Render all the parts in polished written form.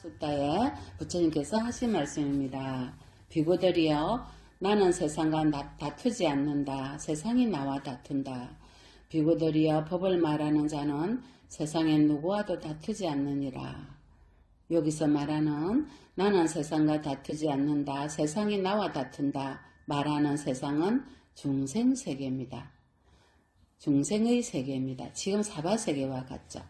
숫다에 부처님께서 하신 말씀입니다. 비구들이여 나는 세상과 다투지 않는다. 세상이 나와 다툰다. 비구들이여 법을 말하는 자는 세상에 누구와도 다투지 않느니라. 여기서 말하는 나는 세상과 다투지 않는다. 세상이 나와 다툰다. 말하는 세상은 중생세계입니다. 중생의 세계입니다. 지금 사바세계와 같죠.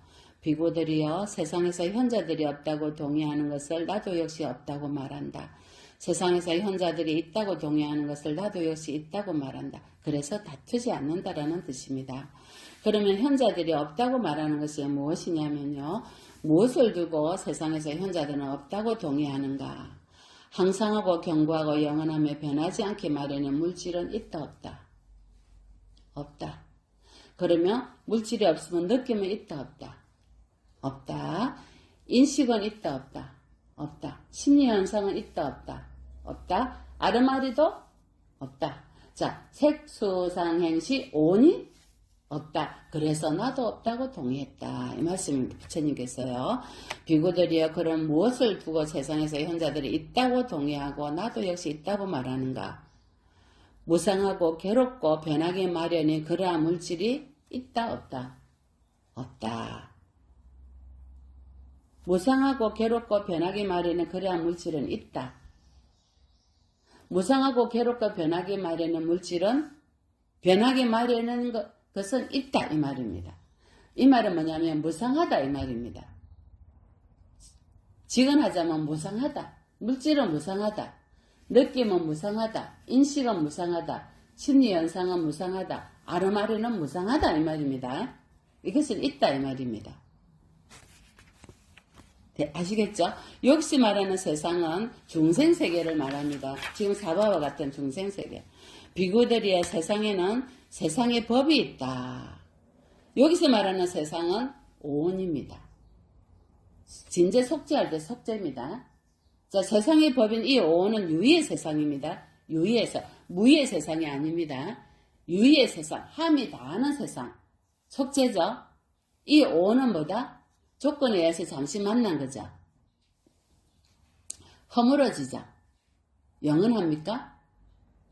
비구들이여 세상에서 현자들이 없다고 동의하는 것을 나도 역시 없다고 말한다. 세상에서 현자들이 있다고 동의하는 것을 나도 역시 있다고 말한다. 그래서 다투지 않는다라는 뜻입니다. 그러면 현자들이 없다고 말하는 것이 무엇이냐면요. 무엇을 두고 세상에서 현자들은 없다고 동의하는가? 항상하고 견고하고 영원하며 변하지 않게 마련한 물질은 있다 없다? 없다. 그러면 물질이 없으면 느낌은 있다 없다? 없다. 인식은 있다 없다? 없다. 심리현상은 있다 없다? 없다. 아르마리도 없다. 자, 색수상행시 오니 없다. 그래서 나도 없다고 동의했다. 이 말씀입니다. 부처님께서요. 비구들이여 그럼 무엇을 두고 세상에서 현자들이 있다고 동의하고 나도 역시 있다고 말하는가? 무상하고 괴롭고 변하기 마련인 그러한 물질이 있다 없다? 없다. 무상하고 괴롭고 변하기 마련인 그러한 물질은 있다. 무상하고 괴롭고 변하기 마련인 물질은 변하기 마련인 것은 있다 이 말입니다. 이 말은 뭐냐면 무상하다 이 말입니다. 직언하자면 무상하다. 물질은 무상하다. 느낌은 무상하다. 인식은 무상하다. 심리현상은 무상하다. 아르마리는 무상하다 이 말입니다. 이것은 있다 이 말입니다. 네, 아시겠죠? 여기서 말하는 세상은 중생세계를 말합니다. 지금 사바와 같은 중생세계. 비구들이의 세상에는 세상의 법이 있다. 여기서 말하는 세상은 오온입니다. 진제 속죄할 때 속죄입니다. 자, 세상의 법인 이 오온은 유의의 세상입니다. 유의에서 무의의 세상이 아닙니다. 유의의 세상, 함이 다하는 세상. 속죄죠? 이 오온은 뭐다? 조건에 의해서 잠시 만난 거죠. 허물어지죠. 영원합니까?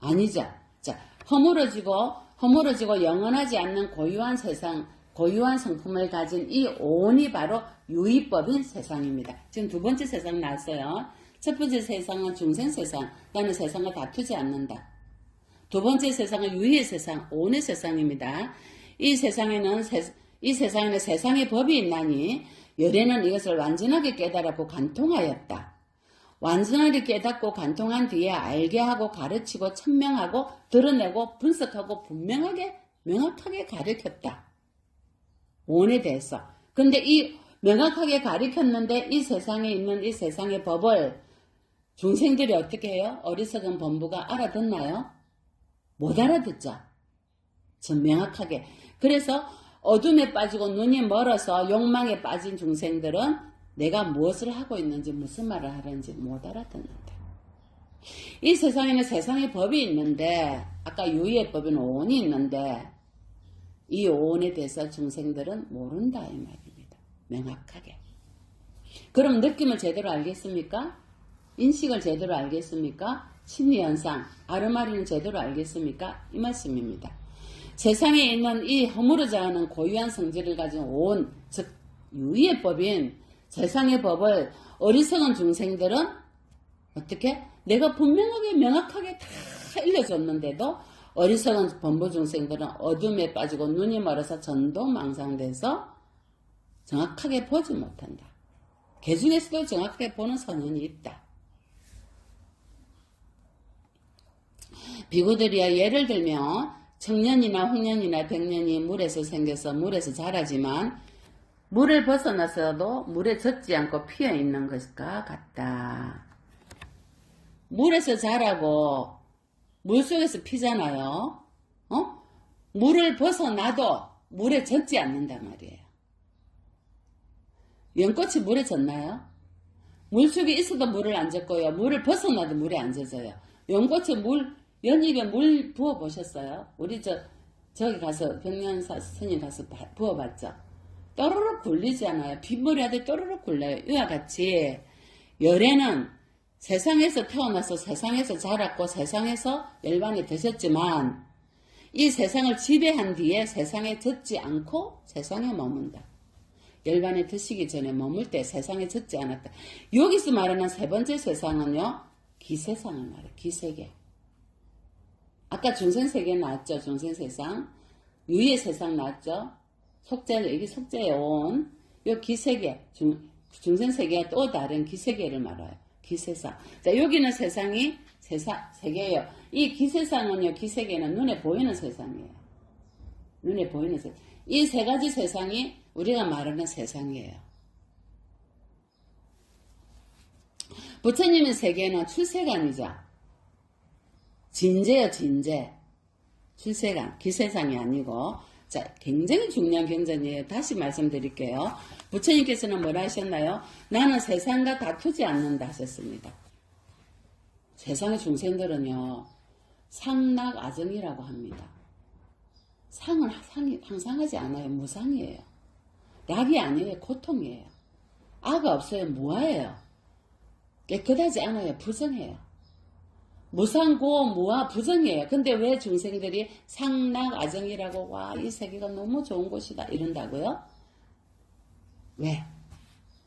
아니죠. 자, 허물어지고 영원하지 않는 고유한 세상, 고유한 성품을 가진 이 오온이 바로 유의법인 세상입니다. 지금 두 번째 세상 나왔어요. 첫 번째 세상은 중생세상, 나는 세상을 다투지 않는다. 두 번째 세상은 유의의 세상, 오온의 세상입니다. 이 세상에는 세상의 법이 있나니 열애는 이것을 완전하게 깨달았고 간통하였다. 완전하게 깨닫고 간통한 뒤에 알게 하고 가르치고 천명하고 드러내고 분석하고 분명하게 명확하게 가르쳤다. 오온에 대해서. 근데 이 명확하게 가르쳤는데 이 세상에 있는 이 세상의 법을 중생들이 어떻게 해요? 어리석은 범부가 알아듣나요? 못 알아듣죠. 전 명확하게. 그래서 어둠에 빠지고 눈이 멀어서 욕망에 빠진 중생들은 내가 무엇을 하고 있는지 무슨 말을 하는지 못 알아듣는다. 이 세상에는 세상의 법이 있는데 아까 유의의 법인 오온이 있는데 이 오온에 대해서 중생들은 모른다 이 말입니다. 명확하게. 그럼 느낌을 제대로 알겠습니까? 인식을 제대로 알겠습니까? 심리현상, 아르마리는 제대로 알겠습니까? 이 말씀입니다. 세상에 있는 이 허물어져 가는 고유한 성질을 가진 오온, 즉 유의의 법인 세상의 법을 어리석은 중생들은 어떻게? 내가 분명하게 명확하게 다 알려줬는데도 어리석은 범부 중생들은 어둠에 빠지고 눈이 멀어서 전도망상돼서 정확하게 보지 못한다. 그 중에서도 정확하게 보는 선언이 있다. 비구들이야 예를 들면 청년이나 홍년이나 백년이 물에서 생겨서 물에서 자라지만 물을 벗어나서도 물에 젖지 않고 피어있는 것과 같다. 물에서 자라고 물속에서 피잖아요. 물을 벗어나도 물에 젖지 않는단 말이에요. 연꽃이 물에 젖나요? 물속에 있어도 물을 안 젖고요. 물을 벗어나도 물에 안 젖어요. 연꽃에 연잎에 물 부어보셨어요? 우리 저기 가서 백년사 스님 가서 부어봤죠? 또르륵 굴리지 않아요. 빗물이 아주 또르륵 굴려요. 이와 같이 열애는 세상에서 태어나서 세상에서 자랐고 세상에서 열반에 드셨지만 이 세상을 지배한 뒤에 세상에 젖지 않고 세상에 머문다. 열반에 드시기 전에 머물 때 세상에 젖지 않았다. 여기서 말하는 세 번째 세상은요. 기세상을 말해요. 기세계. 아까 중생세계 나왔죠. 중생세상. 유의 세상 나왔죠. 이게 속죄에 온 요 기세계. 중생세계와 또 다른 기세계를 말해요. 기세상. 자, 여기는 세상이 세계예요. 이 기세상은요. 기세계는 눈에 보이는 세상이에요. 눈에 보이는 세상. 이 세 가지 세상이 우리가 말하는 세상이에요. 부처님의 세계는 출세관이죠. 진재요, 진재. 출세관, 기세상이 아니고. 자, 굉장히 중요한 경전이에요. 다시 말씀드릴게요. 부처님께서는 뭐라 하셨나요? 나는 세상과 다투지 않는다 하셨습니다. 세상의 중생들은요, 상락아정이라고 합니다. 상이 항상하지 않아요. 무상이에요. 낙이 아니에요. 고통이에요. 아가 없어요. 무아예요. 깨끗하지 않아요. 부정해요. 무상고 무아 부정이에요. 근데 왜 중생들이 상락아정이라고 와, 이 세계가 너무 좋은 곳이다 이런다고요? 왜?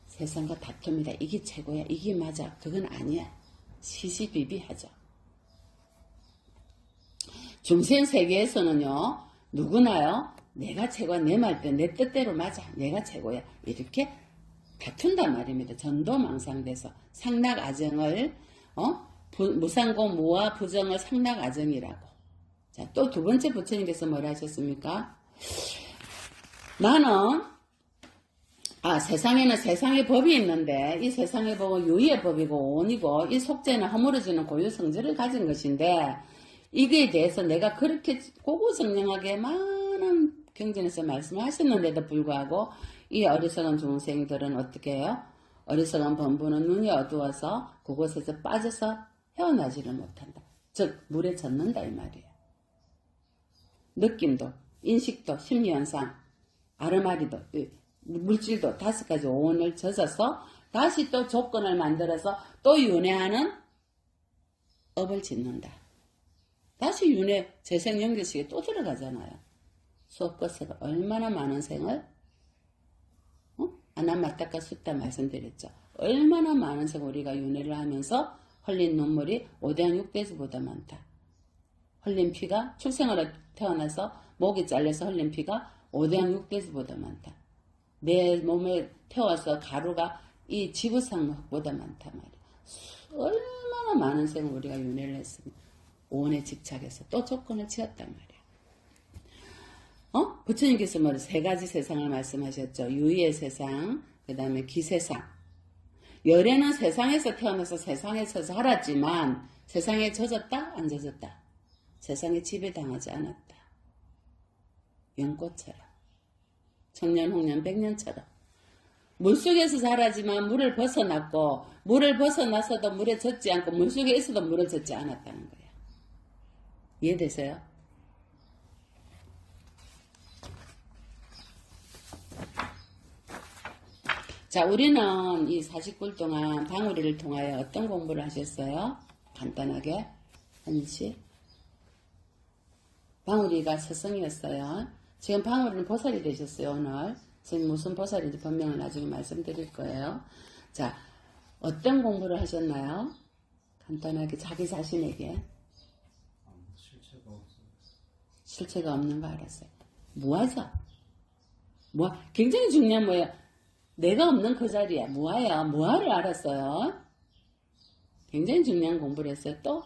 세상과 다툽니다. 이게 최고야. 이게 맞아. 그건 아니야. 시시비비하죠. 중생 세계에서는요. 누구나요? 내가 최고야. 내 말 때 내 뜻대로 맞아. 내가 최고야. 이렇게 다툰단 말입니다. 전도망상돼서 상락아정을 무상고 무아 부정을 상락아정이라고. 자, 또 두 번째 부처님께서 뭐라 하셨습니까? 나는 세상에는 세상의 법이 있는데 이 세상의 법은 유의의 법이고 온이고 이 속죄는 허물어지는 고유성질을 가진 것인데 이거에 대해서 내가 그렇게 고고성량하게 많은 경전에서 말씀하셨는데도 불구하고 이 어리석은 중생들은 어떻게 해요? 어리석은 범부는 눈이 어두워서 그곳에서 빠져서 헤어나지를 못한다. 즉 물에 젖는다 이 말이에요. 느낌도, 인식도, 심리현상, 아르마리도, 물질도 5가지 오온을 젖어서 다시 또 조건을 만들어서 또 윤회하는 업을 짓는다. 다시 윤회 재생연결식에 또 들어가잖아요. 수업 끝에 얼마나 많은 생을 아나마타카 숫다 말씀드렸죠. 얼마나 많은 생 우리가 윤회를 하면서 흘린 눈물이 5대한 6대수보다 많다. 흘린 피가 출생으로 태어나서 목이 잘려서 흘린 피가 5대한 6대수보다 많다. 내 몸에 태워서 가루가 이 지구상보다 많단 말이야. 얼마나 많은 생을 우리가 윤회를 했으면 오온에 집착해서 또 조건을 지었단 말이야. 부처님께서 뭐 3가지 세상을 말씀하셨죠. 유의의 세상, 그 다음에 기세상. 열애는 세상에서 태어나서 세상에서 자랐지만 세상에 젖었다? 안 젖었다? 세상에 지배당하지 않았다. 연꽃처럼. 청년, 홍년, 백년처럼. 물속에서 자라지만 물을 벗어났고 물을 벗어나서도 물에 젖지 않고 물속에 있어도 물에 젖지 않았다는 거예요. 이해되세요? 자, 우리는 이 40굴 동안 방울이를 통하여 어떤 공부를 하셨어요? 간단하게 한시. 방울이가 스승이었어요. 지금 방울이는 보살이 되셨어요. 오늘 지금 무슨 보살인지 본명을 나중에 말씀드릴 거예요. 자, 어떤 공부를 하셨나요? 간단하게 자기 자신에게. 실체가 없는 거 알았어요. 무아죠. 굉장히 중요한 뭐예요? 내가 없는 그 자리야. 무아야. 무아를 알았어요. 굉장히 중요한 공부를 했어요. 또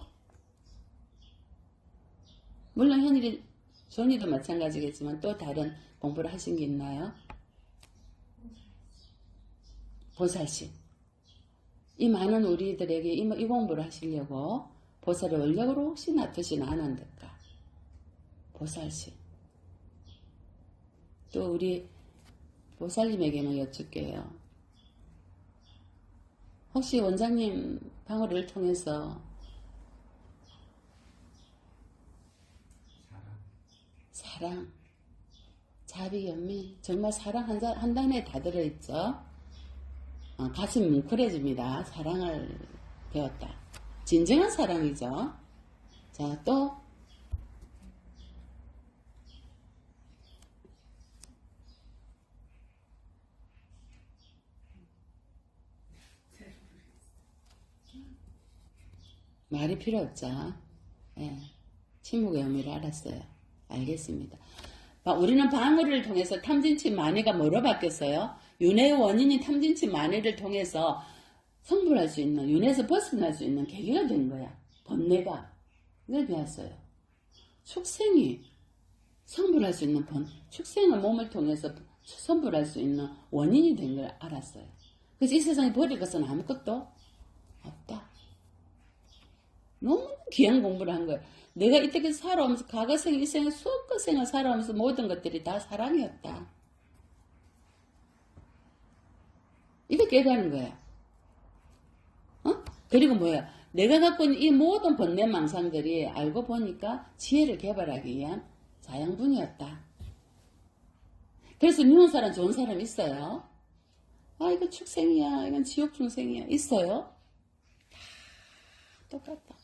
물론 현일이 존이도 마찬가지겠지만 또 다른 공부를 하신 게 있나요? 보살심. 이 많은 우리들에게 이 공부를 하시려고 보살의 원력으로 혹시 놔두지는 않았을까? 보살심. 또 우리 보살님에게만 여쭙게요. 혹시 원장님 방울이를 통해서 사랑, 자비, 연민, 정말 사랑 한 단에 다 들어있죠. 가슴이 뭉클해집니다. 사랑을 배웠다. 진정한 사랑이죠. 자, 또 말이 필요 없죠. 예, 침묵의 의미를 알았어요. 알겠습니다. 우리는 방어를 통해서 탐진치 만회가 뭐로 바뀌었어요? 윤회의 원인이 탐진치 만회를 통해서 성불할 수 있는, 윤회에서 벗어날 수 있는 계기가 된 거야. 번뇌가. 이걸 배웠어요. 축생이 성불할 수 있는 축생의 몸을 통해서 성불할 수 있는 원인이 된 걸 알았어요. 그래서 이 세상에 버릴 것은 아무것도 없다. 너무 귀한 공부를 한 거예요. 내가 이때까지 살아오면서 과거생, 이생을 수없고 생을 살아오면서 모든 것들이 다 사랑이었다. 이거 깨달은 거야. 그리고 뭐야? 내가 갖고 있는 이 모든 번뇌망상들이 알고 보니까 지혜를 개발하기 위한 자양분이었다. 그래서 미운 사람, 좋은 사람 있어요? 이거 축생이야. 이건 지옥 중생이야. 있어요? 다 똑같다.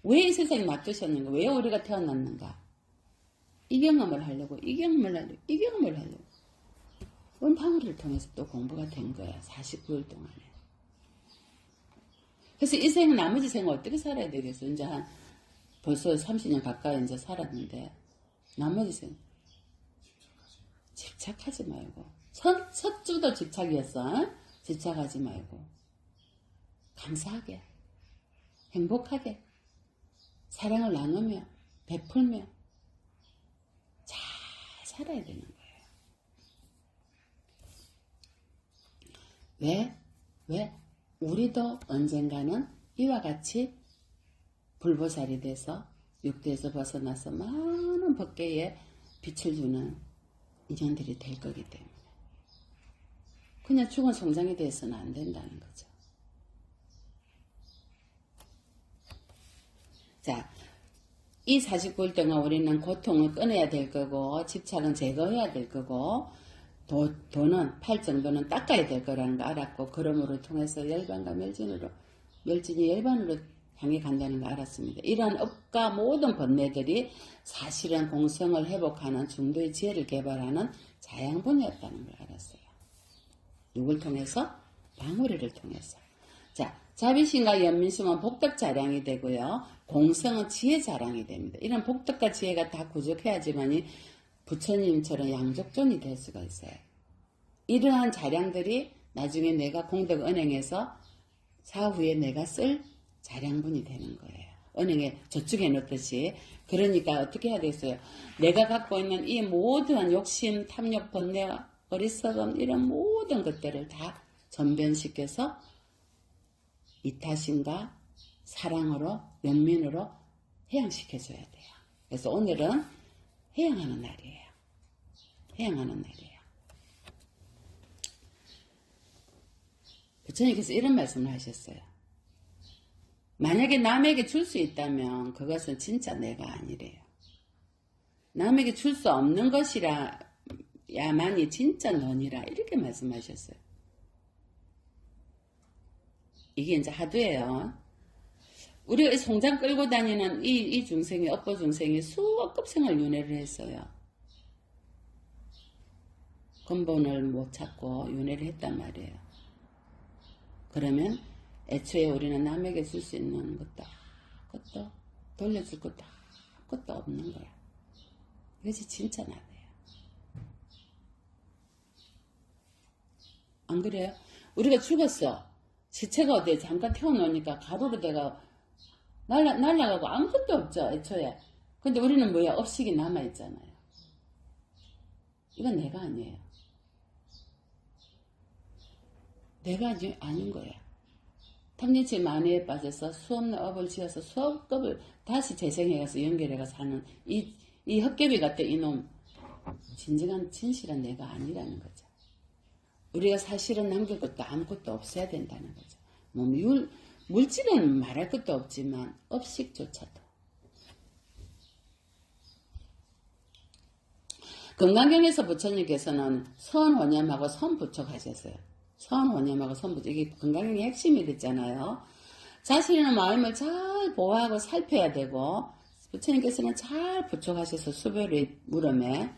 왜 이 세상에 놔두셨는가? 왜 우리가 태어났는가? 이 경험을 하려고, 이 경험을 하려고, 이 경험을 하려고. 원방울을 통해서 또 공부가 된 거야. 49일 동안에. 그래서 이 생은 나머지 생을 어떻게 살아야 되겠어? 이제 벌써 30년 가까이 이제 살았는데, 나머지 생. 집착하지 말고. 첫 주도 집착이었어. 집착하지 말고. 감사하게. 행복하게. 사랑을 나누며, 베풀며, 잘 살아야 되는 거예요. 왜? 우리도 언젠가는 이와 같이 불보살이 돼서 육도에서 벗어나서 많은 법계에 빛을 주는 인연들이 될 거기 때문에. 그냥 죽은 성장이 돼서는 안 된다는 거죠. 자, 이 49일 동안 우리는 고통을 끊어야 될 거고, 집착은 제거해야 될 거고, 도는, 팔 정도는 닦아야 될 거라는 거 알았고, 그러므로 통해서 열반과 멸진이 열반으로 향해 간다는 거 알았습니다. 이러한 업과 모든 번뇌들이 사실은 공성을 회복하는 중도의 지혜를 개발하는 자양분이었다는 걸 알았어요. 누굴 통해서? 방울이를 통해서. 자, 자비심과 연민심은 복덕 자량이 되고요. 공성은 지혜 자량이 됩니다. 이런 복덕과 지혜가 다 구족해야지만이 부처님처럼 양족존이 될 수가 있어요. 이러한 자량들이 나중에 내가 공덕 은행에서 사후에 내가 쓸 자량분이 되는 거예요. 은행에 저축해 놓듯이. 그러니까 어떻게 해야 되겠어요? 내가 갖고 있는 이 모든 욕심, 탐욕, 번뇌, 어리석음 이런 모든 것들을 다 전변시켜서 이타심과 사랑으로, 연민으로 해양시켜줘야 돼요. 그래서 오늘은 해양하는 날이에요. 해양하는 날이에요. 부처님께서 이런 말씀을 하셨어요. 만약에 남에게 줄 수 있다면 그것은 진짜 내가 아니래요. 남에게 줄 수 없는 것이라야만이 진짜 너니라 이렇게 말씀하셨어요. 이게 이제 하도예요. 우리가 송장 끌고 다니는 이 중생이, 업보 중생이 수억급 생을 윤회를 했어요. 근본을 못 찾고 윤회를 했단 말이에요. 그러면 애초에 우리는 남에게 줄 수 있는 것도 아무것도 돌려줄 것도 아무것도 없는 거야. 이것이 진짜 나대요. 안 그래요? 우리가 죽었어. 시체가 어디에 잠깐 태워놓으니까 가루로 내가 날아가고 아무것도 없죠, 애초에. 근데 우리는 뭐야? 업식이 남아있잖아요. 이건 내가 아니에요. 내가 아닌 거야. 탐진치 만회에 빠져서 수없는 업을 지어서 수업급을 다시 재생해가서 연결해가서 하는 이 헛개비 같은 이놈, 진정한 진실한 내가 아니라는 거죠. 우리가 사실은 남길 것도 아무것도 없어야 된다는 거죠. 뭐 물질은 말할 것도 없지만 업식조차도. 건강경에서 부처님께서는 선혼념하고 선부촉하셨어요. 선원념하고 선부처, 이게 건강의 핵심이 됐잖아요. 자신의 마음을 잘 보호하고 살펴야 되고, 부처님께서는 잘 부축하셔서 수별의 물음에,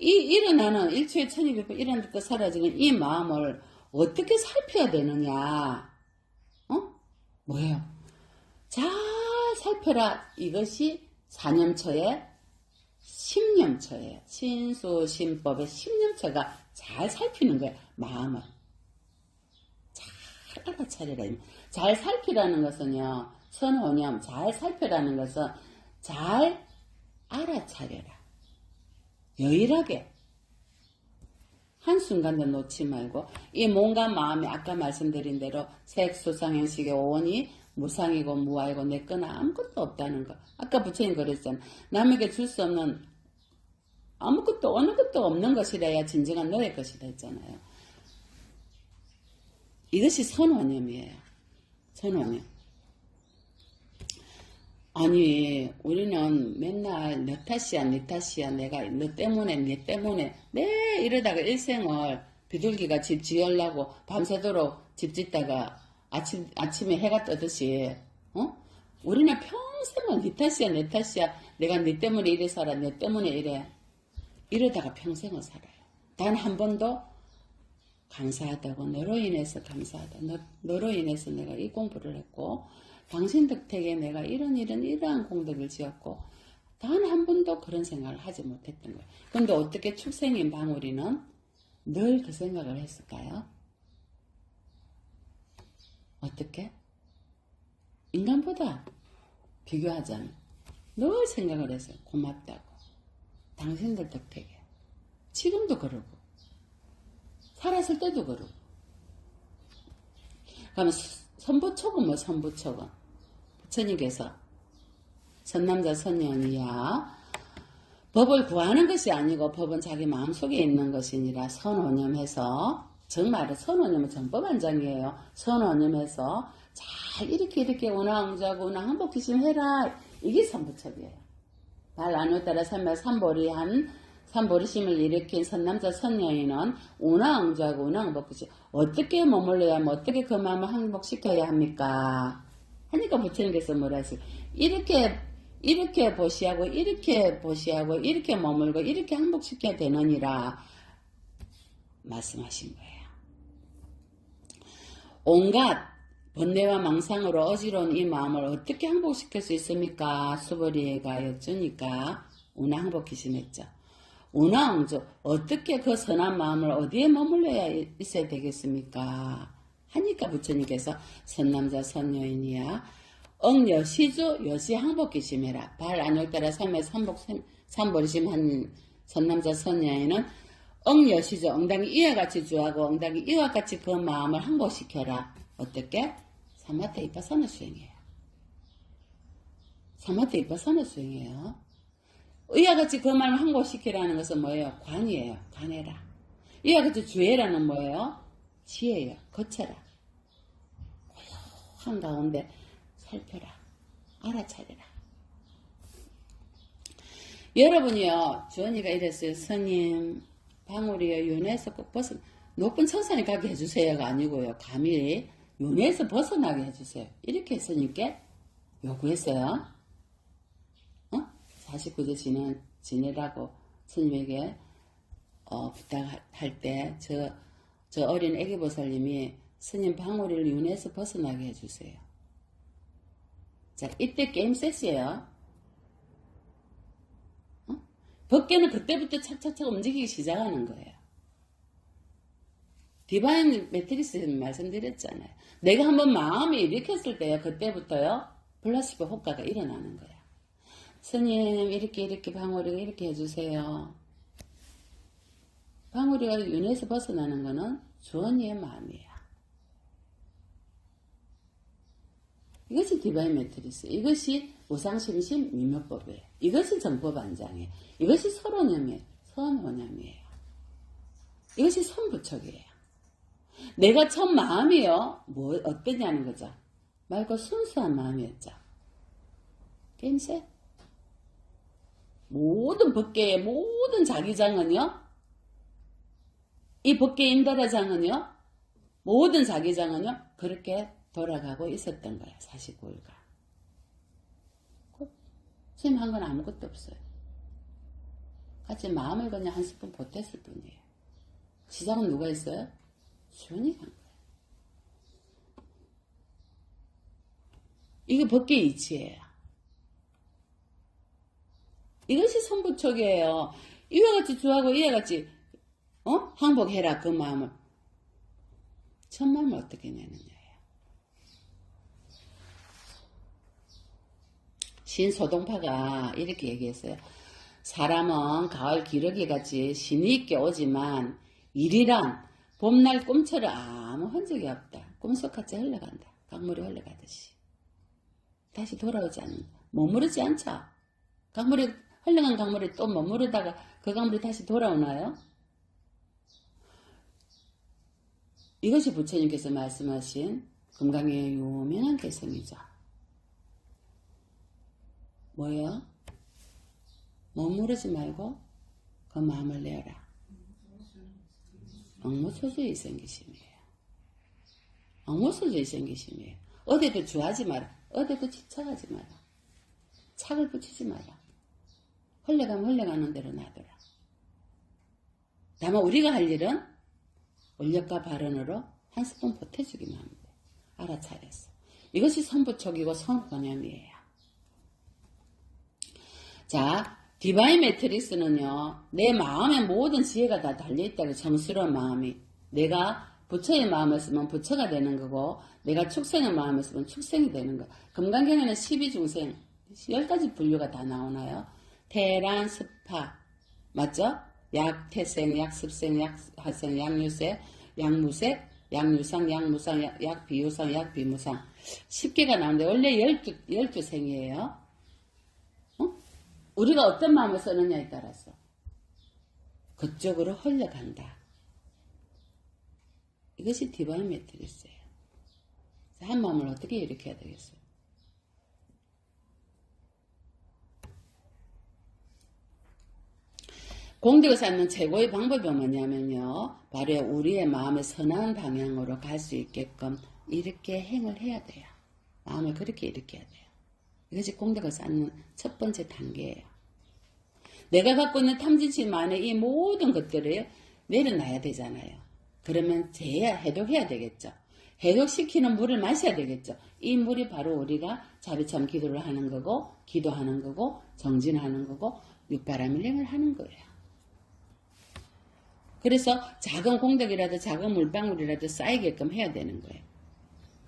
일어나는 일초에 천이백배 일어났다 사라지는 이 마음을 어떻게 살펴야 되느냐? 뭐예요? 잘 살펴라. 이것이 사념처의 심념처예요. 신수심법의 심념처가 잘 살피는 거예요. 마음을. 잘 알아차리라. 잘 살피라는 것은요. 선호념, 잘 살펴라는 것은 잘 알아차려라. 여일하게. 한순간도 놓지 말고 이 몸과 마음이 아까 말씀드린 대로 색수상행식의 오원이 무상이고 무아이고 내 거나 아무것도 없다는 거. 아까 부처님 그랬잖아. 남에게 줄 수 없는 아무것도 어느 것도 없는 것이라야 진정한 너의 것이다 했잖아요. 이것이 선원념이에요. 선원념. 아니 우리는 맨날 너 탓이야 네 탓이야 내가 너 때문에 네 때문에 이러다가 일생을 비둘기가 집 지으려고 밤새도록 집 짓다가 아침에 해가 뜨듯이 우리는 평생을 네 탓이야 내 탓이야 내가 네 때문에 이래 살아 내 때문에 이러다가 평생을 살아요. 단 한 번도 감사하다고 너로 인해서 감사하다 너로 인해서 내가 이 공부를 했고 당신 덕택에 내가 이러한 공덕을 지었고 단 한 번도 그런 생각을 하지 못했던 거예요. 그런데 어떻게 축생인 방울이는 늘 그 생각을 했을까요? 어떻게? 인간보다 비교하자면 늘 생각을 했어요. 고맙다고. 당신들 덕택에. 지금도 그러고 살았을 때도 그러고. 그러면 선부촉은 뭐 선부촉은? 부처님께서 선남자 선녀이야 법을 구하는 것이 아니고 법은 자기 마음속에 있는 것이니라 선오념해서 정말 선오념은 정법안장이에요. 선오념해서 잘 이렇게 운항자고 운항항복기심 해라. 이게 선부촉이에요. 발 안에 따라 삼보리한 삼보리심을 일으킨 선남자 선녀인은 운항자고 운항복기심 어떻게 머물러야 하면 어떻게 그 마음을 항복시켜야 합니까? 하니까 부처님께서 뭐라 했어요? 이렇게 보시하고 이렇게 머물고 이렇게 항복시켜야 되느니라 말씀하신 거예요. 온갖 번뇌와 망상으로 어지러운 이 마음을 어떻게 항복시킬 수 있습니까? 수보리가 여쭈니까 운항복기심했죠. 운항조 어떻게 그 선한 마음을 어디에 머물러야 있어야 되겠습니까? 하니까 부처님께서 선남자 선녀인이야 억여시주 여시 항복기심해라. 발 안욕따라 삼의 삼보리심 한 선남자 선녀인은 억여시주 엉덩이 이와 같이 주하고 엉덩이 이와 같이 그 마음을 항복시켜라. 어떻게? 사마타 이파사나 수행이에요. 사마타 이파사나 수행이에요. 이와 같이 그 마음을 항복시키라는 것은 뭐예요? 관이에요. 관해라. 이와 같이 주해라는 뭐예요? 지혜예요. 거쳐라. 고요한 가운데 살펴라. 알아차려라. 여러분이요. 주원이가 이랬어요. 스님 방울이요. 윤회에서 꼭 높은 천산에 가게 해주세요가 아니고요. 감히 윤회에서 벗어나게 해주세요. 이렇게 스님께 요구했어요. 49제 지내라고 스님에게 부탁할 때 저 어린 애기보살님이 스님 방울이를 윤회에서 벗어나게 해주세요. 자, 이때 게임 셋이에요. 법계는 그때부터 착착착 움직이기 시작하는 거예요. 디바인 매트리스 말씀드렸잖아요. 내가 한번 마음이 일으켰을 때요. 그때부터요. 플라시보 효과가 일어나는 거야. 스님 이렇게 방울이가 이렇게 해주세요. 방울이가 윤회에서 벗어나는 거는 주원이의 마음이에요. 이것이 디바인 매트리스. 이것이 우상심심 미묘법이에요. 이것이 정법안장이에요. 이것이 설오념이에요. 선오념이에요. 이것이 선부척이에요. 내가 첫 마음이요. 뭐 어떠냐는 거죠. 맑고 순수한 마음이었죠. 게임셋. 모든 법계의 모든 자기장은요. 이 법계 인다라장은요. 모든 자기장은요 그렇게 돌아가고 있었던 거야. 49일간. 선생님 한 건 아무것도 없어요. 같이 마음을 그냥 한 스푼 보탰을 뿐이에요. 시작은 누가 했어요? 주원이 한 거예요. 이게 법계의 이치예요. 이것이 선부촉이에요. 이와 같이 주하고 이와 같이 항복해라 그 마음을. 첫 마음을 어떻게 내느냐예요. 신소동파가 이렇게 얘기했어요. 사람은 가을 기러기 같이 신이 있게 오지만 일이란 봄날 꿈처럼 아무 흔적이 없다. 꿈속같이 흘러간다. 강물이 흘러가듯이. 다시 돌아오지 않는다. 머무르지 않죠. 흘러간 강물이 또 머무르다가 그 강물이 다시 돌아오나요? 이것이 부처님께서 말씀하신 금강의 유명한 개성이죠. 뭐예요? 머무르지 말고 그 마음을 내어라. 엉무소주의 생기심이에요. 엉무소주의 생기심이에요. 어디도 주하지 마라. 어디도 집착하지 마라. 착을 붙이지 마라. 흘러가면 흘러가는 대로 놔둬라. 다만 우리가 할 일은 원력과 발언으로 한 스푼 보태주기만 하면 돼. 알아차렸어. 이것이 선부촉이고 선권념이에요. 자, 디바인 매트릭스는요, 내 마음의 모든 지혜가 다 달려있다고. 정스러운 마음이. 내가 부처의 마음을 쓰면 부처가 되는 거고, 내가 축생의 마음을 쓰면 축생이 되는 거. 금강경에는 12중생, 10가지 분류가 다 나오나요? 태란, 습파, 맞죠? 약태생, 약습생, 약화생, 약유생, 약무생, 약유상, 약무상, 약비유상, 약비무상. 10개가 나오는데 원래 12생이에요. 우리가 어떤 마음을 쓰느냐에 따라서 그쪽으로 흘러간다. 이것이 디바인 매트릭스예요. 한 마음을 어떻게 일으켜야 되겠어요? 공덕을 쌓는 최고의 방법이 뭐냐면요. 바로 우리의 마음의 선한 방향으로 갈 수 있게끔 이렇게 행을 해야 돼요. 마음을 그렇게 일으켜야 돼요. 이것이 공덕을 쌓는 첫 번째 단계예요. 내가 갖고 있는 탐진치만의 이 모든 것들을 내려놔야 되잖아요. 그러면 재야 해독해야 되겠죠. 해독시키는 물을 마셔야 되겠죠. 이 물이 바로 우리가 자비참 기도를 하는 거고, 기도하는 거고, 정진하는 거고, 육바라밀링을 하는 거예요. 그래서 작은 공덕이라도 작은 물방울이라도 쌓이게끔 해야 되는 거예요.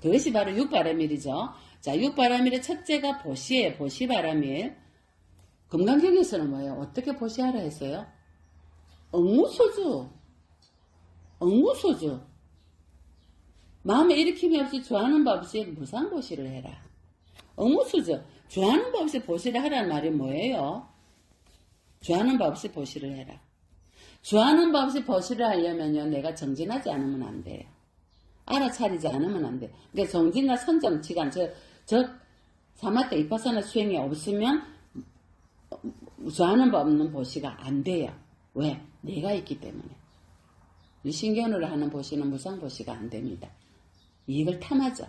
그것이 바로 육바라밀이죠. 자, 육바라밀의 첫째가 보시예요. 보시바라밀. 금강경에서는 뭐예요? 어떻게 보시하라 했어요? 엉무소주. 엉무소주. 마음에 일으킴이 없이 좋아하는 법 없이 무상보시를 해라. 엉무소주. 좋아하는 법 없이 보시를 하라는 말이 뭐예요? 좋아하는 법 없이 보시를 해라. 좋아하는 법 없이 보시를 하려면요. 내가 정진하지 않으면 안 돼요. 알아차리지 않으면 안 돼요. 그러니까 정진과 선정, 지간, 사마타 이파사나 수행이 없으면 좋아하는 법 없는 보시가 안 돼요. 왜? 내가 있기 때문에. 유신견으로 하는 보시는 무상보시가 안 됩니다. 이익을 탐하죠.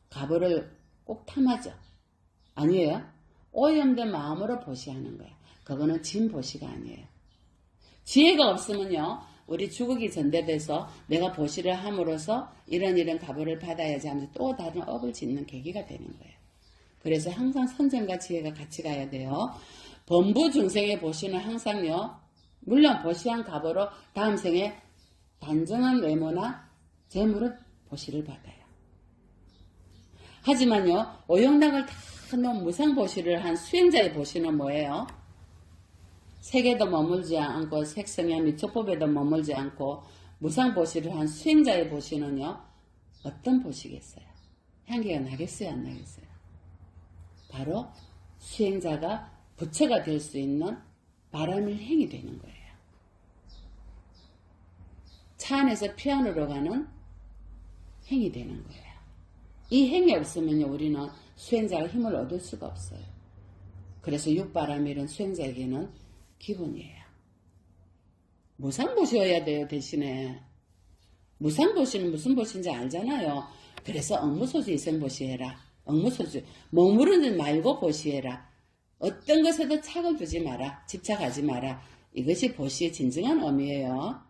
가보를 꼭 탐하죠. 아니에요? 오염된 마음으로 보시하는 거예요. 그거는 진보시가 아니에요. 지혜가 없으면요. 우리 죽기 전대돼서 내가 보시를 함으로써 이런 가보를 받아야지 하면서 또 다른 업을 짓는 계기가 되는 거예요. 그래서 항상 선정과 지혜가 같이 가야 돼요. 범부 중생의 보시는 항상요. 물론 보시한 가보로 다음 생에 단정한 외모나 재물을 보시를 받아요. 하지만요. 오용락을 다 놓은 무상보시를 한 수행자의 보시는 뭐예요? 색에도 머물지 않고 색성의 미촉법에도 머물지 않고 무상보시를 한 수행자의 보시는요. 어떤 보시겠어요? 향기가 나겠어요? 안 나겠어요? 바로 수행자가 부처가 될 수 있는 바람을 행이 되는 거예요. 차 안에서 피 안으로 가는 행이 되는 거예요. 이 행이 없으면 우리는 수행자가 힘을 얻을 수가 없어요. 그래서 육바람일은 수행자에게는 기본이에요. 무상보시여야 돼요. 대신에 무상보시는 무슨 보시인지 알잖아요. 그래서 억무소주 이생보시해라. 억무소주 머무르는 말고 보시해라. 어떤 것에도 착을 두지 마라. 집착하지 마라. 이것이 보시의 진정한 의미예요.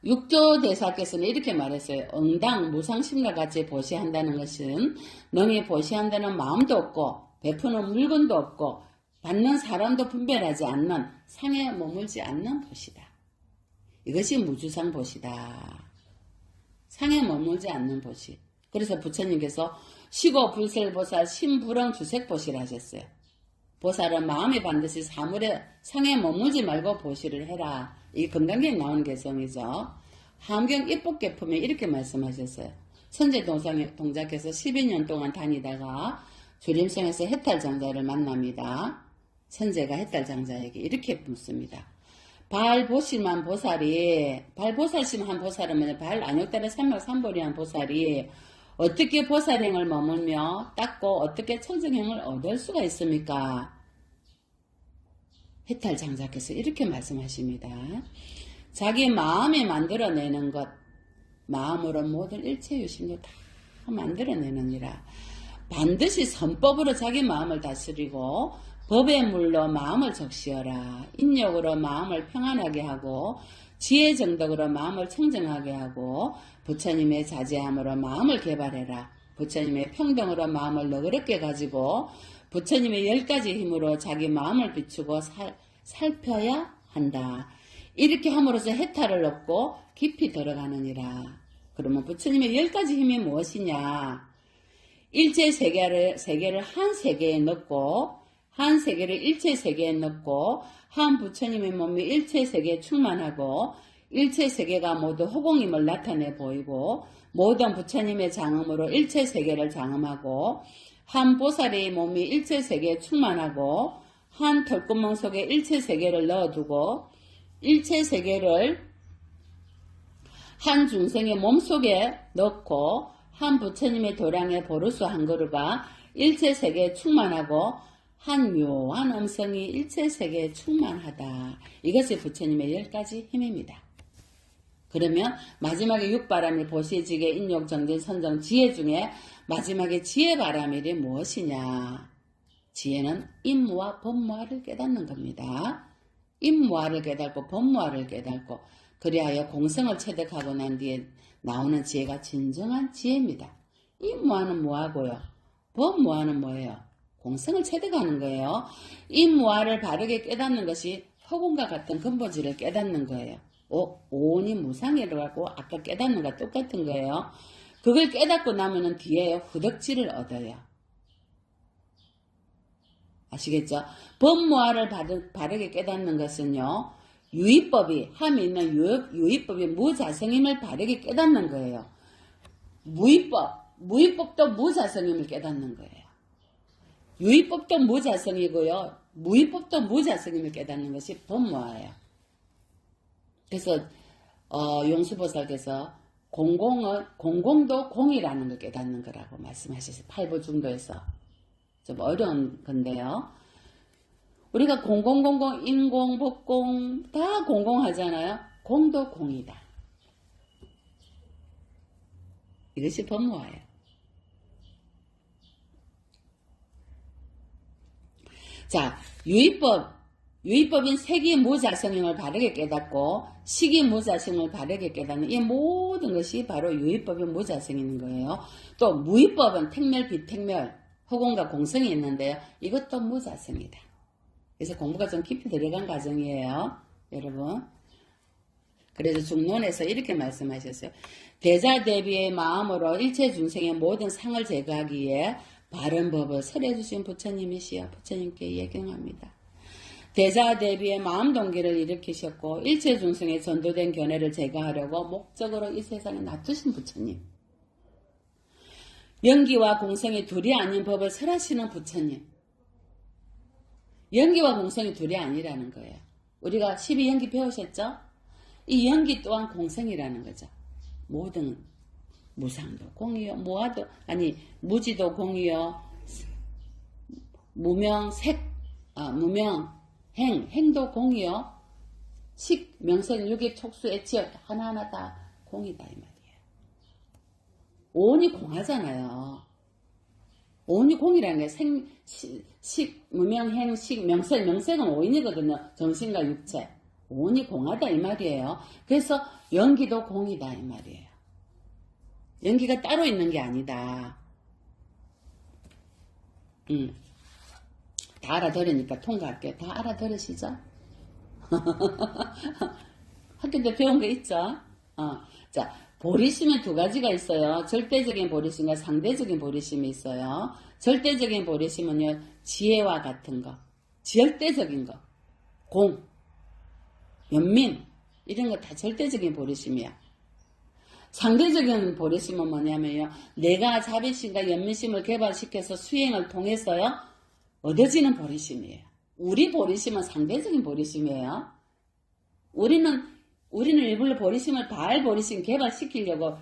육조대사께서는 이렇게 말했어요. 응당 무상심과 같이 보시한다는 것은 능히 보시한다는 마음도 없고 베푸는 물건도 없고 받는 사람도 분별하지 않는 상에 머물지 않는 보시다. 이것이 무주상 보시다. 상에 머물지 않는 보시. 그래서 부처님께서 시고 불설보살 심불응 주색보시를 하셨어요. 보살은 마음이 반드시 사물에 상에 머물지 말고 보시를 해라. 이 금강경에 나오는 개성이죠. 함경 입법계품에 이렇게 말씀하셨어요. 선제동자께서 12년 동안 다니다가 주림성에서 해탈장자를 만납니다. 선제가 해탈장자에게 이렇게 묻습니다. 발보실만 보살이, 발보살심한 보살은 발안욕달에 삼박삼보리한 보살이 어떻게 보살행을 머물며 닦고 어떻게 청정행을 얻을 수가 있습니까? 해탈장자께서 이렇게 말씀하십니다. 자기 마음이 만들어내는 것, 마음으로 모든 일체유심도 다 만들어내느니라. 반드시 선법으로 자기 마음을 다스리고 법의 물로 마음을 적시어라. 인욕으로 마음을 평안하게 하고 지혜정덕으로 마음을 청정하게 하고 부처님의 자제함으로 마음을 개발해라. 부처님의 평등으로 마음을 너그럽게 가지고 부처님의 10가지 힘으로 자기 마음을 비추고 살펴야 한다. 이렇게 함으로써 해탈을 얻고 깊이 들어가느니라. 그러면 부처님의 10가지 힘이 무엇이냐? 일체 세계를 한 세계에 넣고 한 세계를 일체 세계에 넣고 한 부처님의 몸이 일체 세계에 충만하고 일체 세계가 모두 허공임을 나타내 보이고 모든 부처님의 장엄으로 일체 세계를 장엄하고 한 보살의 몸이 일체 세계에 충만하고 한 털구멍 속에 일체 세계를 넣어두고 일체 세계를 한 중생의 몸속에 넣고 한 부처님의 도량의 보르수 한 그루가 일체 세계에 충만하고 한 묘한 음성이 일체 세계에 충만하다. 이것이 부처님의 10가지 힘입니다. 그러면 마지막에 육바람이 보시지계 인욕 정진 선정 지혜 중에 마지막에 지혜바람일이 무엇이냐? 지혜는 임무와 법무화를 깨닫는 겁니다. 임무화를 깨닫고 법무화를 깨닫고 그리하여 공성을 체득하고 난 뒤에 나오는 지혜가 진정한 지혜입니다. 임무화는 뭐하고요? 법무화는 뭐예요? 공성을 체득하는 거예요. 임무화를 바르게 깨닫는 것이 허공과 같은 근본질을 깨닫는 거예요. 오온이 무상이라고 아까 깨닫는 것과 똑같은 거예요. 그걸 깨닫고 나면은 뒤에 후덕질을 얻어요. 아시겠죠? 법무화를 바르게 깨닫는 것은요. 유의법이 함이 있는 유의법이 무자성임을 바르게 깨닫는 거예요. 무의법도 무자성임을 깨닫는 거예요. 유의법도 무자성이고요. 무의법도 무자성임을 깨닫는 것이 법무화예요. 그래서 용수보살께서 공공도 공이라는 걸 깨닫는 거라고 말씀하셨어요. 팔부중도에서. 좀 어려운 건데요. 우리가 공공공공, 인공, 법공 다 공공하잖아요. 공도 공이다. 이것이 법무화예요. 자, 유의법인 색이 무자성임을 바르게 깨닫고 식이 무자성임을 바르게 깨닫는 이 모든 것이 바로 유의법인 무자성인 거예요. 또 무의법은 택멸, 비택멸, 허공과 공성이 있는데요. 이것도 무자성이다. 그래서 공부가 좀 깊이 들어간 과정이에요. 여러분. 그래서 중론에서 이렇게 말씀하셨어요. 대자 대비의 마음으로 일체 중생의 모든 상을 제거하기 위해 바른 법을 설해주신 부처님이시여 부처님께 예경합니다. 대자 대비의 마음 동기를 일으키셨고 일체 중생의 전도된 견해를 제거하려고 목적으로 이 세상에 놔두신 부처님. 연기와 공성이 둘이 아닌 법을 설하시는 부처님. 연기와 공성이 둘이 아니라는 거예요. 우리가 12연기 배우셨죠? 이 연기 또한 공성이라는 거죠. 모든 무상도 공이요, 무아도 아니 무지도 공이요, 무명 행도 공이요, 식, 명색, 유격, 촉수, 애치 하나하나 다 공이다 이 말이에요. 오온이 공하잖아요. 오온이 공이라는 게 식, 무명, 행, 식, 명색, 명색은 오인이거든요. 정신과 육체. 오온이 공하다 이 말이에요. 그래서 연기도 공이다 이 말이에요. 연기가 따로 있는 게 아니다. 다 알아들으니까 통과할게요. 다 알아들으시죠? 학교 때 배운 거 있죠? 자, 보리심은 두 가지가 있어요. 절대적인 보리심과 상대적인 보리심이 있어요. 절대적인 보리심은요, 지혜와 같은 거, 절대적인 거, 공, 연민, 이런 거 다 절대적인 보리심이야. 상대적인 보리심은 뭐냐면요, 내가 자비심과 연민심을 개발시켜서 수행을 통해서요, 얻어지는 보리심이에요. 우리 보리심은 상대적인 보리심이에요. 우리는 일부러 보리심을 발 보리심 개발시키려고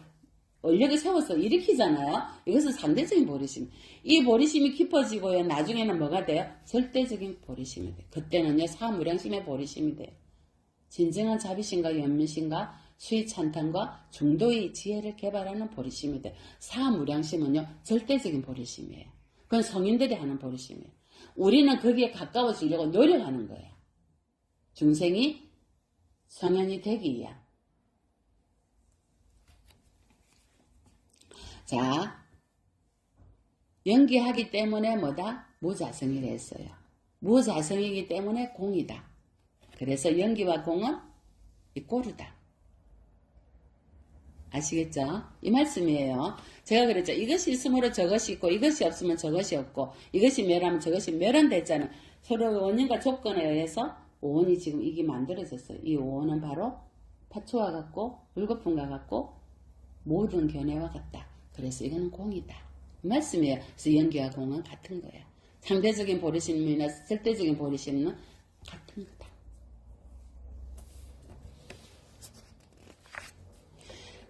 원력을 세워서 일으키잖아요. 이것은 상대적인 보리심. 이 보리심이 깊어지고요. 나중에는 뭐가 돼요? 절대적인 보리심이 돼요. 그때는요. 사무량심의 보리심이 돼요. 진정한 자비심과 연민심과 수위찬탄과 중도의 지혜를 개발하는 보리심이 돼요. 사무량심은요. 절대적인 보리심이에요. 그건 성인들이 하는 보리심이에요. 우리는 거기에 가까워지려고 노력하는 거예요. 중생이 성현이 되기 위한. 자, 연기하기 때문에 뭐다? 무자성이라 했어요. 무자성이기 때문에 공이다. 그래서 연기와 공은 이꼬르다. 아시겠죠? 이 말씀이에요. 제가 그랬죠. 이것이 있으므로 저것이 있고 이것이 없으면 저것이 없고 이것이 멸하면 저것이 멸한댔잖아요. 서로 원인과 조건에 의해서 오온이 지금 이게 만들어졌어요. 이 오온은 바로 파초와 같고 물거품과 같고 모든 견해와 같다. 그래서 이거는 공이다. 이 말씀이에요. 그래서 연기와 공은 같은 거예요. 상대적인 보리심이나 절대적인 보리심은 같은 거다.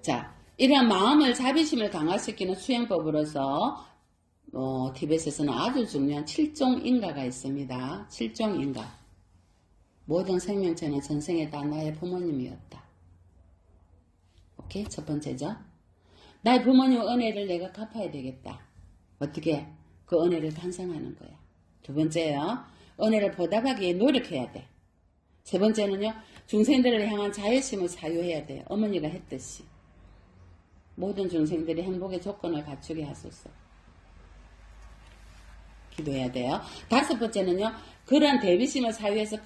자, 이러한 마음을 자비심을 강화시키는 수행법으로서 티벳에서는 아주 중요한 7종 인가가 있습니다. 7종 인가. 모든 생명체는 전생에 다 나의 부모님이었다. 오케이? 첫 번째죠. 나의 부모님 은혜를 내가 갚아야 되겠다. 어떻게? 그 은혜를 반성하는 거야. 두 번째요. 은혜를 보답하기 위해 노력해야 돼. 세 번째는요. 중생들을 향한 자애심을 사유해야 돼요. 어머니가 했듯이. 모든 중생들이 행복의 조건을 갖추게 하소서. 기도해야 돼요. 다섯 번째는요. 그러한 대비심을 사유해서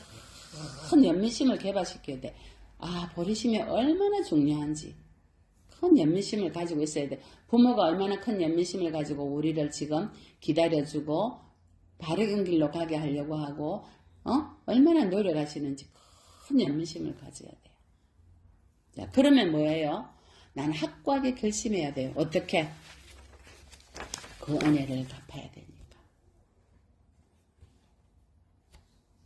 큰 연민심을 개발시켜야 돼. 보리심이 얼마나 중요한지. 큰 연민심을 가지고 있어야 돼. 부모가 얼마나 큰 연민심을 가지고 우리를 지금 기다려주고 바른 길로 가게 하려고 하고 얼마나 노력하시는지 큰 연민심을 가져야 돼요. 자, 그러면 뭐예요? 나는 확고하게 결심해야 돼요. 어떻게? 그 은혜를 갚아야 되니까.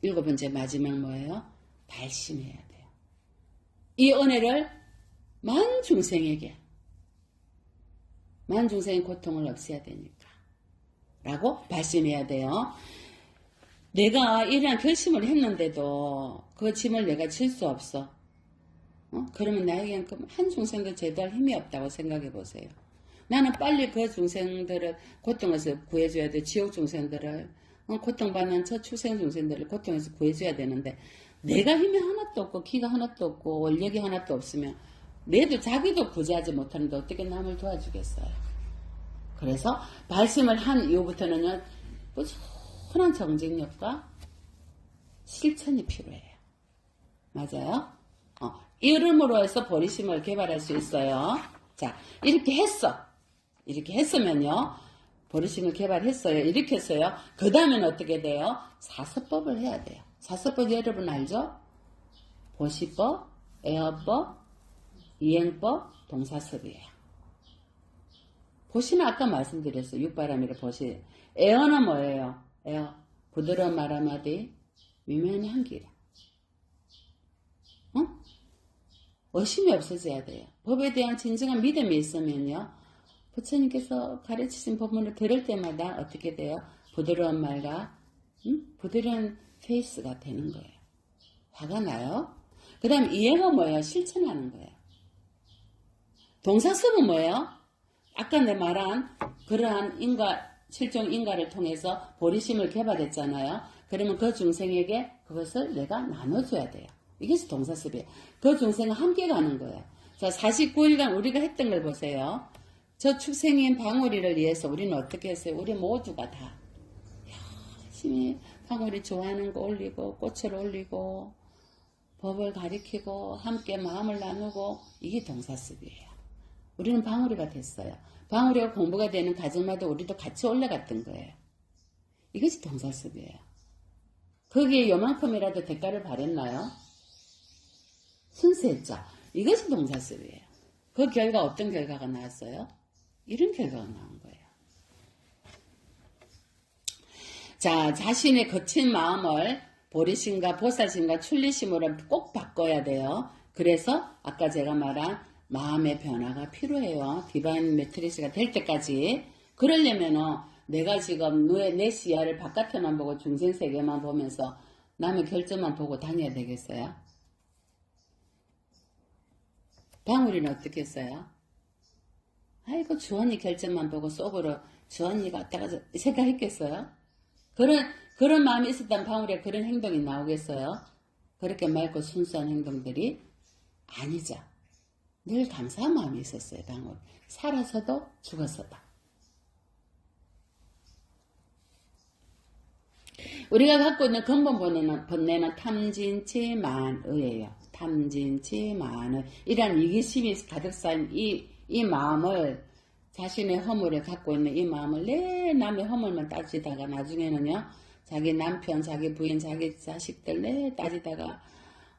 일곱 번째 마지막 뭐예요? 발심해야 돼요. 이 은혜를 만중생에게 만중생의 고통을 없애야 되니까 라고 발심해야 돼요. 내가 이러한 결심을 했는데도 그 짐을 내가 질 수 없어. 그러면 나에게는 한 중생도 제대할 힘이 없다고 생각해 보세요. 나는 빨리 그 중생들을 고통에서 구해줘야 돼. 지옥 중생들을 고통받는 저 출생 중생들을 고통에서 구해줘야 되는데 내가 힘이 하나도 없고 기가 하나도 없고 원력이 하나도 없으면 내도 자기도 구제하지 못하는데 어떻게 남을 도와주겠어요. 그래서 발심을 한 이후부터는요. 꾸준한 정직력과 실천이 필요해요. 맞아요? 이름으로 해서 보리심을 개발할 수 있어요. 자, 이렇게 했어. 이렇게 했으면요. 보리심을 개발했어요. 이렇게 했어요. 그 다음에는 어떻게 돼요? 사서법을 해야 돼요. 사서법 여러분 알죠? 보시법, 애어법, 이행법, 동사섭이에요. 보시는 아까 말씀드렸어요. 육바라밀의 보시. 애어는 뭐예요? 애어. 부드러운 말 한마디, 미묘한 향기. 의심이 없어져야 돼요. 법에 대한 진정한 믿음이 있으면요. 부처님께서 가르치신 법문을 들을 때마다 어떻게 돼요? 부드러운 말과 부드러운 페이스가 되는 거예요. 화가 나요? 그 다음 이해가 뭐예요? 실천하는 거예요. 동사습은 뭐예요? 아까 내 말한 그러한 실종 인가를 통해서 보리심을 개발했잖아요. 그러면 그 중생에게 그것을 내가 나눠줘야 돼요. 이것이 동사습이에요. 그 중생과 함께 가는 거예요. 자, 49일간 우리가 했던 걸 보세요. 저 축생인 방울이를 위해서 우리는 어떻게 했어요? 우리 모두가 다 열심히 방울이 좋아하는 거 올리고 꽃을 올리고 법을 가리키고 함께 마음을 나누고 이게 동사습이에요. 우리는 방울이가 됐어요. 방울이가 공부가 되는 가정마다 우리도 같이 올라갔던 거예요. 이것이 동사습이에요. 거기에 요만큼이라도 대가를 바랬나요? 순수했죠. 이것이 동사습이에요. 그 결과 어떤 결과가 나왔어요? 이런 결과가 나온 거예요. 자, 자신의 거친 마음을 보리심과 보살심과 출리심으로 꼭 바꿔야 돼요. 그래서 아까 제가 말한 마음의 변화가 필요해요. 디바인 매트리스가 될 때까지. 그러려면은 내가 지금 내 시야를 바깥에만 보고 중생세계만 보면서 남의 결점만 보고 다녀야 되겠어요? 방울이는 어떻게 했어요? 아이고 주언니 결점만 보고 속으로 주언니가 왔다가 생각했겠어요? 그런 마음이 있었다면 방울이가 그런 행동이 나오겠어요? 그렇게 맑고 순수한 행동들이 아니죠. 늘 감사한 마음이 있었어요. 방울. 살아서도 죽었어도. 우리가 갖고 있는 근본 번뇌는 탐진치만의예요. 탐진치만의. 이란 이기심이 가득 쌓인 이 마음을, 자신의 허물을 갖고 있는 이 마음을 내 남의 허물만 따지다가 나중에는요, 자기 남편, 자기 부인, 자기 자식들 내 따지다가,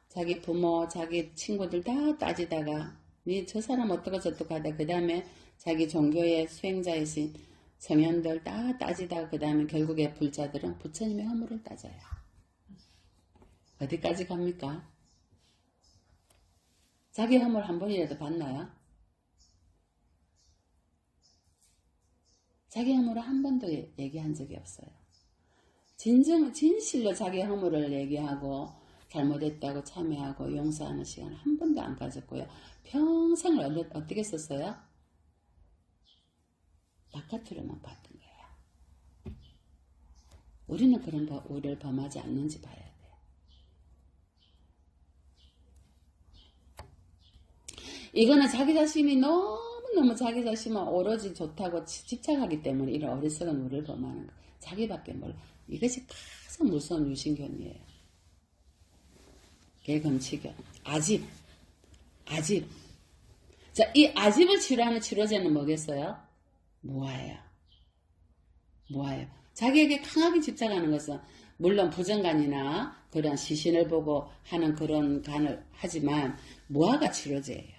자기 부모, 자기 친구들 다 따지다가, 저 사람 어떡하 저떡하다. 그 다음에 자기 종교의 수행자이신 성현들 다 따지다가 그 다음에 결국에 불자들은 부처님의 허물을 따져요. 어디까지 갑니까? 자기 허물 한 번이라도 봤나요? 자기 허물을 한 번도 얘기한 적이 없어요. 진실로 자기 허물을 얘기하고 잘못했다고 참회하고 용서하는 시간을 한 번도 안 가졌고요. 평생을 어떻게 썼어요? 바깥으로만 봤던 거예요. 우리는 그런 우를 범하지 않는지 봐야 돼요. 이거는 자기 자신이 너무너무 자기 자신만 오로지 좋다고 집착하기 때문에 이런 어리석은 우를 범하는 거예요. 자기밖에 몰라. 이것이 가장 무서운 유신견이에요. 개검치견. 아집. 자, 이 아집을 치료하는 치료제는 뭐겠어요? 무아예요. 자기에게 강하게 집착하는 것은 물론 부정간이나 그런 시신을 보고 하는 그런 간을 하지만 무아가 치료제예요.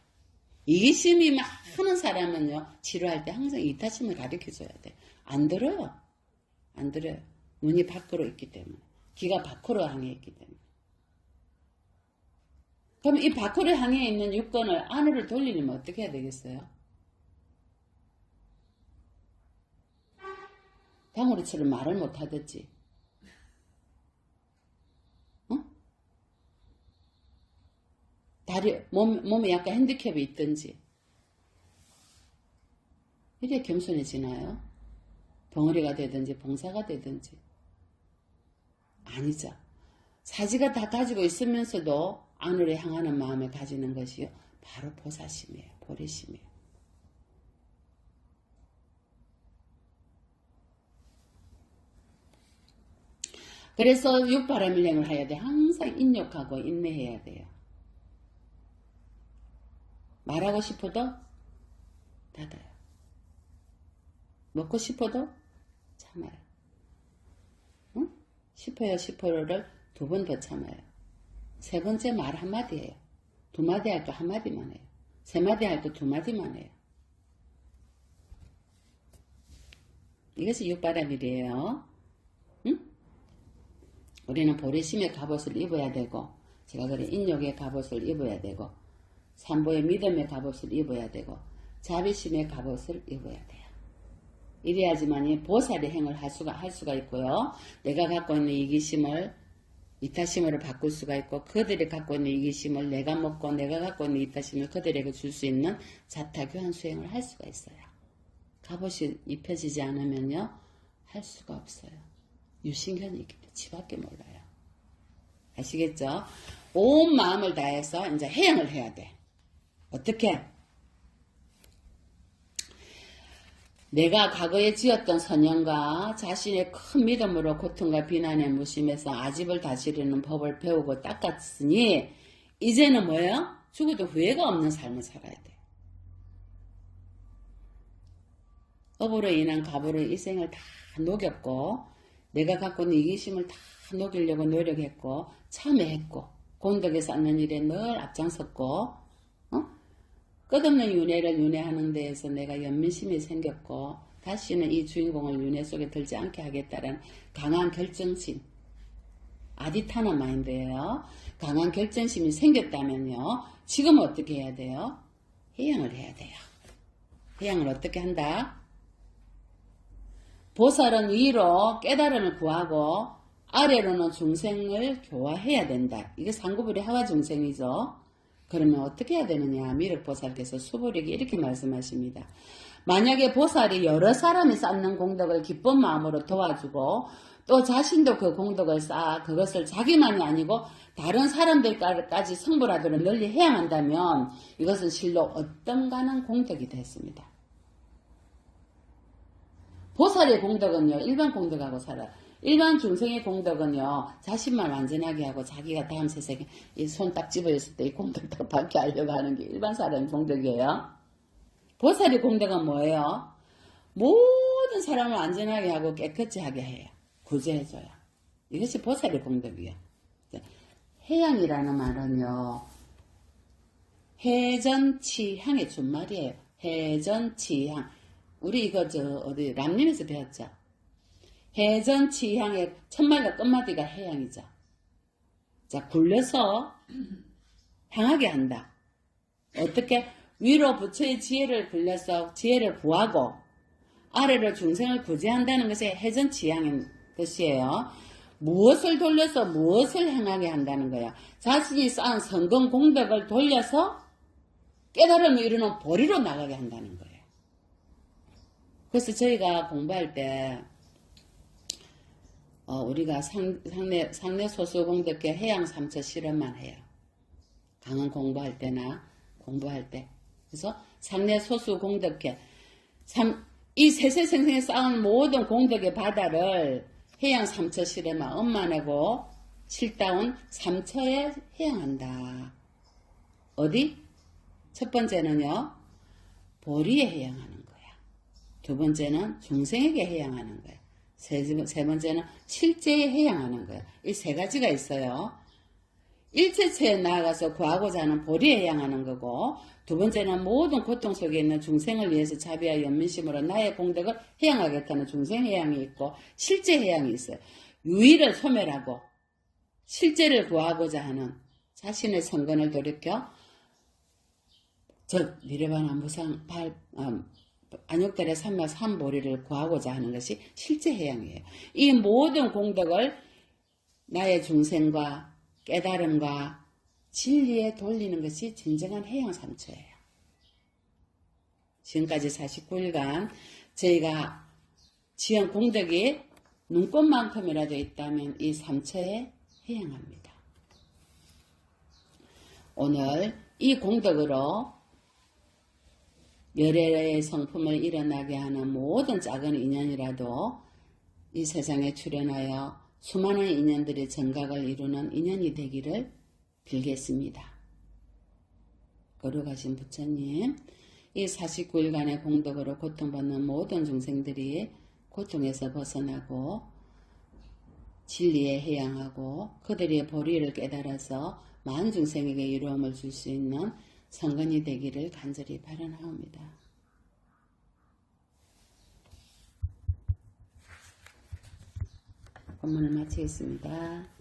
이기심이 많은 사람은요, 치료할 때 항상 이타심을 가르쳐줘야 돼. 안 들어요. 눈이 밖으로 있기 때문에. 귀가 밖으로 향해 있기 때문에. 그럼 이 밖으로 향해 있는 육건을 안으로 돌리려면 어떻게 해야 되겠어요? 방울이처럼 말을 못하겠지. 몸에 약간 핸디캡이 있든지. 이래 겸손해지나요? 벙어리가 되든지 봉사가 되든지. 아니죠. 사지가 다 가지고 있으면서도 안으로 향하는 마음을 가지는 것이요. 바로 보살심이에요. 보리심이에요. 그래서 육바라밀행을 해야 돼. 항상 인욕하고 인내해야 돼요. 말하고 싶어도 닫아요. 먹고 싶어도 참아요. 응? 싶어요를 2번 더 참아요. 3번째 말 한마디예요. 2마디 할 때 한마디만 해요. 3마디 할 때 2마디만 해요. 이것이 육바라밀이에요. 응? 우리는 보리심의 갑옷을 입어야 되고, 제가 그래 인욕의 갑옷을 입어야 되고, 삼보의 믿음의 갑옷을 입어야 되고, 자비심의 갑옷을 입어야 돼요. 이래야지만이 보살의 행을 할 수가 있고요. 내가 갖고 있는 이기심을 이타심으로 바꿀 수가 있고 그들이 갖고 있는 이기심을 내가 먹고 내가 갖고 있는 이타심을 그들에게 줄 수 있는 자타교환 수행을 할 수가 있어요. 갑옷이 입혀지지 않으면요 할 수가 없어요. 유신견이 있기 때문에 지밖에 몰라요. 아시겠죠? 온 마음을 다해서 이제 해양을 해야 돼. 어떻게? 내가 과거에 지었던 선행과 자신의 큰 믿음으로 고통과 비난에 무심해서 아집을 다스리는 법을 배우고 닦았으니 이제는 뭐예요? 죽어도 후회가 없는 삶을 살아야 돼. 업으로 인한 갑으로 이 생을 다 녹였고 내가 갖고 있는 이기심을 다 녹이려고 노력했고 참여했고 공덕에 쌓는 일에 늘 앞장섰고 끝없는 윤회를 윤회하는 데에서 내가 연민심이 생겼고 다시는 이 주인공을 윤회 속에 들지 않게 하겠다는 강한 결정심 아디타나 마인드예요. 강한 결정심이 생겼다면요 지금 어떻게 해야 돼요? 해양을 해야 돼요. 해양을 어떻게 한다? 보살은 위로 깨달음을 구하고 아래로는 중생을 교화해야 된다. 이게 상구불의 하와 중생이죠. 그러면 어떻게 해야 되느냐? 미륵보살께서 수보리에게 이렇게 말씀하십니다. 만약에 보살이 여러 사람이 쌓는 공덕을 기쁜 마음으로 도와주고 또 자신도 그 공덕을 쌓아 그것을 자기만이 아니고 다른 사람들까지 성불하도록 널리 해양한다면 이것은 실로 어떤가는 공덕이 됐습니다. 보살의 공덕은요 일반 공덕하고 살아요. 일반 중생의 공덕은요 자신만 완전하게 하고 자기가 다음 세상에 이 손 딱 집어였을 때 이 공덕 딱 받게 하려고 하는 게 일반 사람의 공덕이에요. 보살의 공덕은 뭐예요? 모든 사람을 안전하게 하고 깨끗이 하게 해요. 구제해줘요. 이것이 보살의 공덕이에요. 해양이라는 말은요 해전치향의 준말이에요. 해전치향. 우리 이거 어디 람림에서 배웠죠? 해전치향의 첫말과 끝마디가 해양이죠. 자, 굴려서 향하게 한다. 어떻게? 위로 부처의 지혜를 굴려서 지혜를 구하고 아래로 중생을 구제한다는 것이 해전치향인 뜻이에요. 무엇을 돌려서 무엇을 향하게 한다는 거야. 자신이 쌓은 성공 공덕을 돌려서 깨달음을 이루는 보리로 나가게 한다는 거예요. 그래서 저희가 공부할 때 우리가 상내 소수 공덕계 해양 삼처 실험만 해요. 강은 공부할 때나 공부할 때. 그래서 상내 소수 공덕계 이 세세생생에 쌓은 모든 공덕의 바다를 해양 삼처 실험만 엄마내고 칠다운 삼처에 해양한다. 어디? 첫 번째는요 보리에 해양하는 거야. 두 번째는 중생에게 해양하는 거야. 세 번째는 실제에 해양하는 거야. 이 세 가지가 있어요. 일체체에 나아가서 구하고자 하는 보리에 해양하는 거고 두 번째는 모든 고통 속에 있는 중생을 위해서 자비와 연민심으로 나의 공덕을 해양하겠다는 중생 해양이 있고 실제 해양이 있어요. 유의를 소멸하고 실제를 구하고자 하는 자신의 성근을 돌이켜 즉 니르바나 무상 안욕달의 삼마 삼보리를 구하고자 하는 것이 실제 해양이에요. 이 모든 공덕을 나의 중생과 깨달음과 진리에 돌리는 것이 진정한 해양 삼처예요. 지금까지 49일간 저희가 지은 공덕이 눈꽃만큼이라도 있다면 이 삼처에 해양합니다. 오늘 이 공덕으로 열애의 성품을 일어나게 하는 모든 작은 인연이라도 이 세상에 출현하여 수많은 인연들의 정각을 이루는 인연이 되기를 빌겠습니다. 거룩하신 부처님, 이 49일간의 공덕으로 고통받는 모든 중생들이 고통에서 벗어나고 진리에 해양하고 그들의 보리를 깨달아서 많은 중생에게 이로움을 줄 수 있는 성근이 되기를 간절히 바라옵니다. 본문을 마치겠습니다.